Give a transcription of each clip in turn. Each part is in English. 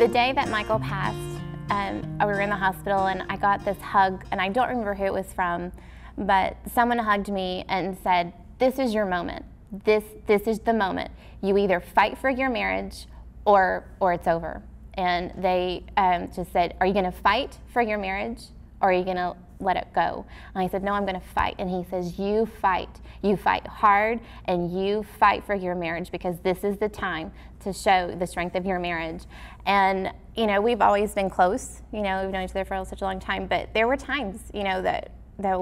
The day that Michael passed, we were in the hospital and I got this hug, and I don't remember who it was from, but someone hugged me and said, "This is your moment. This is the moment. You either fight for your marriage or it's over." And they just said, "Are you going to fight for your marriage or are you going to let it go?" And I said, "No, I'm going to fight." And he says, "You fight. You fight hard and you fight for your marriage, because this is the time to show the strength of your marriage." And, you know, we've always been close. You know, we've known each other for such a long time, but there were times, you know, that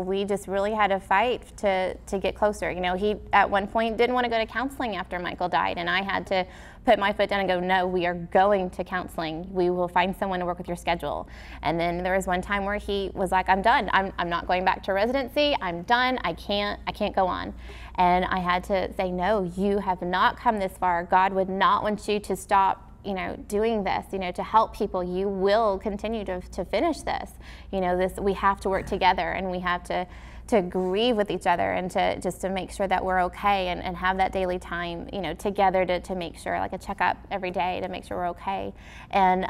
we just really had to fight to get closer. You know, he at one point didn't want to go to counseling after Michael died, and I had to put my foot down and go, "No, we are going to counseling. We will find someone to work with your schedule." And then there was one time where he was like, "I'm done. I'm not going back to residency. I'm done. I can't go on." And I had to say, "No, you have not come this far. God would not want you to stop, you know, doing this, you know, to help people. You will continue to finish this. You know, we have to work together, and we have to grieve with each other, and to make sure that we're okay, and have that daily time, you know, together to make sure, like a checkup every day to make sure we're okay." And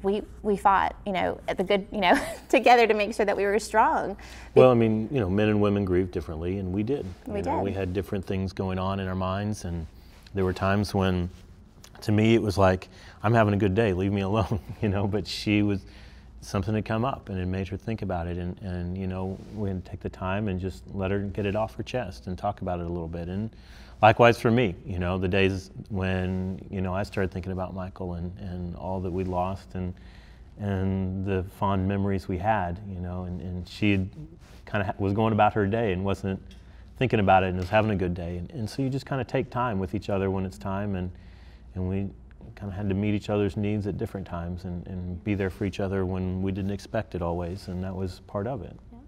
we fought, you know, at the good, you know, together to make sure that we were strong. Well, I mean, you know, men and women grieve differently, and we did. We did. We had different things going on in our minds, and there were times when, to me, it was like, "I'm having a good day, leave me alone," you know, but something had come up and it made her think about it, and you know, we had to take the time and just let her get it off her chest and talk about it a little bit. And likewise for me, you know, the days when, you know, I started thinking about Michael and all that we lost and the fond memories we had, you know, and she kind of was going about her day and wasn't thinking about it and was having a good day. And so you just kind of take time with each other when it's time, and we kind of had to meet each other's needs at different times and be there for each other when we didn't expect it always, and that was part of it. Yeah.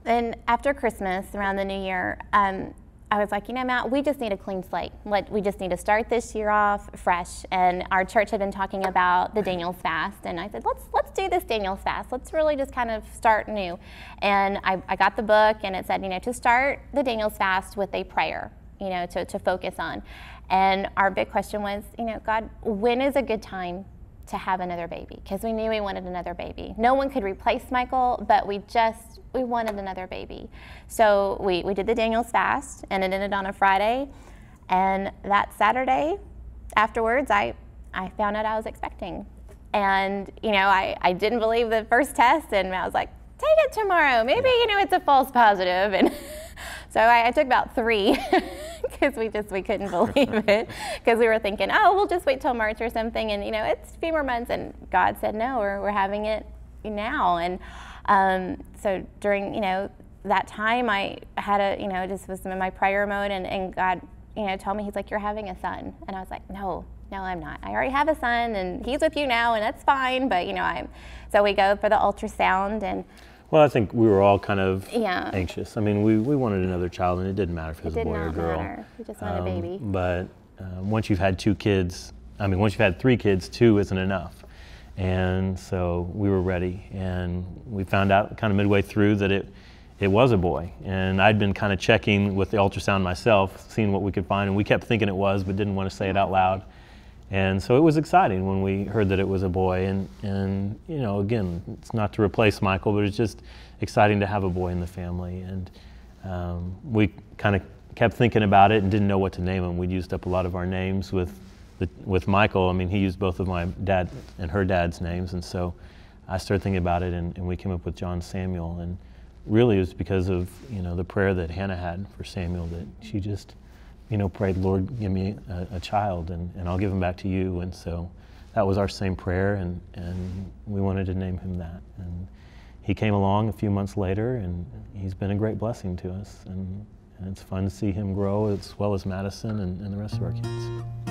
Then after Christmas, around the new year, I was like, "You know, Matt, we just need a clean slate. We just need to start this year off fresh." And our church had been talking about the Daniel's fast, and I said, let's do this Daniel's fast. Let's really just kind of start new. And I got the book, and it said, you know, to start the Daniel's fast with a prayer, you know, to focus on. And our big question was, you know, God, when is a good time to have another baby? Because we knew we wanted another baby. No one could replace Michael, but we wanted another baby. So we did the Daniel's fast, and it ended on a Friday. And that Saturday afterwards, I found out I was expecting. And, you know, I didn't believe the first test, and I was like, "Take it tomorrow. Maybe, you know, it's a false positive." And so I took about 3 because we couldn't believe it, because we were thinking, "Oh, we'll just wait till March or something, and, you know, it's a few more months." And God said, "No, we're having it now." And so during, you know, that time, I had you know, just was in my prayer mode, and God, you know, told me, He's like, "You're having a son." And I was like, No, I'm not. I already have a son, and he's with you now, and that's fine. But, you know, so we go for the ultrasound, and well, I think we were all kind of anxious. I mean, we wanted another child, and it didn't matter if it was a boy or a girl. Matter. We just wanted a baby. But once you've had 2 kids, I mean, once you've had 3 kids, 2 isn't enough. And so we were ready, and we found out kind of midway through that it was a boy. And I'd been kind of checking with the ultrasound myself, seeing what we could find, and we kept thinking it was, but didn't want to say it out loud. And so it was exciting when we heard that it was a boy, and you know, again, it's not to replace Michael, but it's just exciting to have a boy in the family. And we kind of kept thinking about it and didn't know what to name him. We'd used up a lot of our names with Michael. I mean, he used both of my dad and her dad's names, and so I started thinking about it, and we came up with John Samuel. And really it was because of, you know, the prayer that Hannah had for Samuel, that she just, you know, prayed, "Lord, give me a child, and I'll give him back to you." And so that was our same prayer, and we wanted to name him that. And he came along a few months later, and he's been a great blessing to us. And it's fun to see him grow, as well as Madison and the rest of our kids.